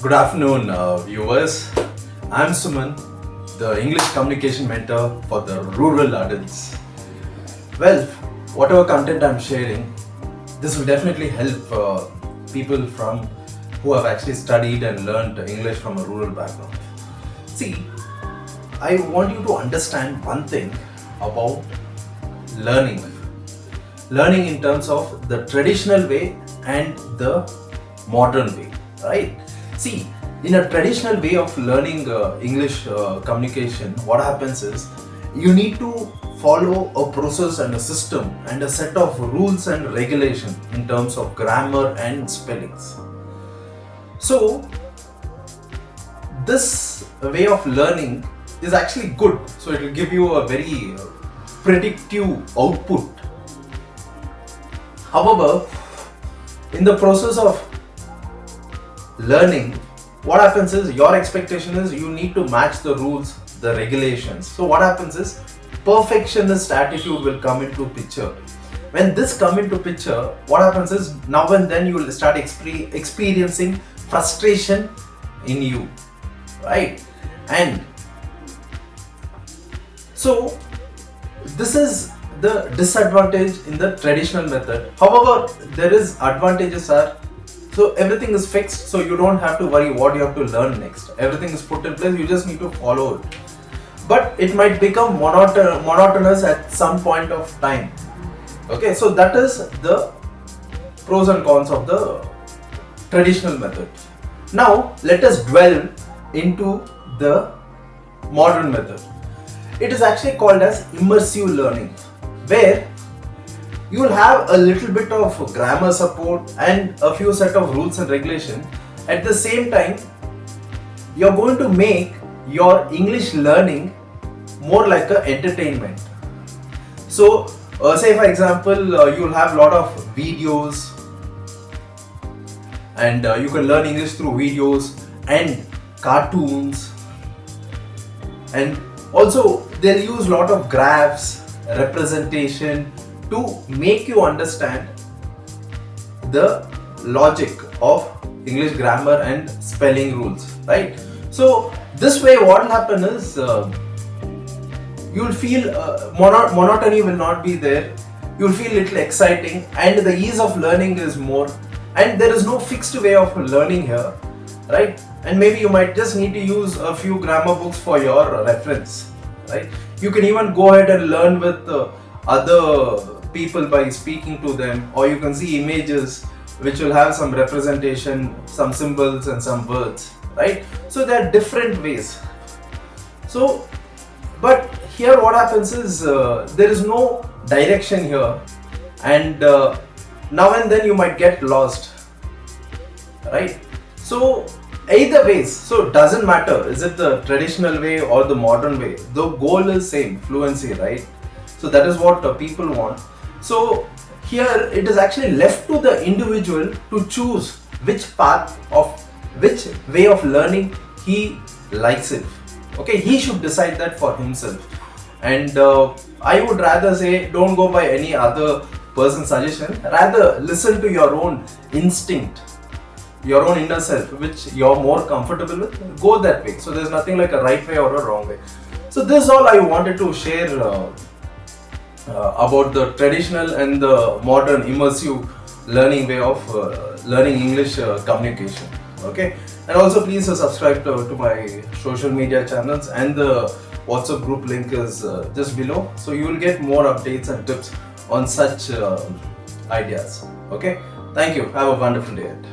Good afternoon, viewers. I'm Suman, the English communication mentor for the rural adults. Well, whatever content I'm sharing, this will definitely help people from who have actually studied and learned English from a rural background. See, I want you to understand one thing about learning. Learning in terms of the traditional way and the modern way, right? See, in a traditional way of learning English communication, what happens is you need to follow a process and a system and a set of rules and regulation in terms of grammar and spellings. So, this way of learning is actually good. So, it will give you a very predictive output. However, in the process of learning, what happens is your expectation is you need to match the rules, the regulations. So what happens is perfectionist attitude will come into picture. When this come into picture, what happens is now and then you will start experiencing frustration in you, right? And so this is the disadvantage in the traditional method. However, there is advantages are, so everything is fixed, so you don't have to worry what you have to learn next. Everything is put in place, you just need to follow it. But it might become monotonous at some point of time. Okay, so that is the pros and cons of the traditional method. Now let us dwell into the modern method. It is actually called as immersive learning, where you will have a little bit of grammar support and a few set of rules and regulation. At the same time, you're going to make your English learning more like an entertainment. So, say for example, you'll have a lot of videos and you can learn English through videos and cartoons, and also they'll use a lot of graphs, representation to make you understand the logic of English grammar and spelling rules, right? So this way what will happen is you'll feel monotony will not be there. You'll feel little exciting and the ease of learning is more, and there is no fixed way of learning here, right? And maybe you might just need to use a few grammar books for your reference, right? You can even go ahead and learn with other people by speaking to them, or you can see images which will have some representation, some symbols and some words, right? So there are different ways. So, but here what happens is there is no direction here, and now and then you might get lost, right? So either ways, so it doesn't matter, is it the traditional way or the modern way, the goal is same, fluency, right? So that is what people want. So here it is actually left to the individual to choose which path of which way of learning he likes it. Okay, he should decide that for himself. And I would rather say don't go by any other person's suggestion, rather listen to your own instinct, your own inner self, which you're more comfortable with, go that way. So there's nothing like a right way or a wrong way. So this is all I wanted to share about the traditional and the modern immersive learning way of learning English communication. Okay, and also please subscribe to my social media channels, and the WhatsApp group link is just below, so you will get more updates and tips on such ideas. Okay, thank you, have a wonderful day ahead.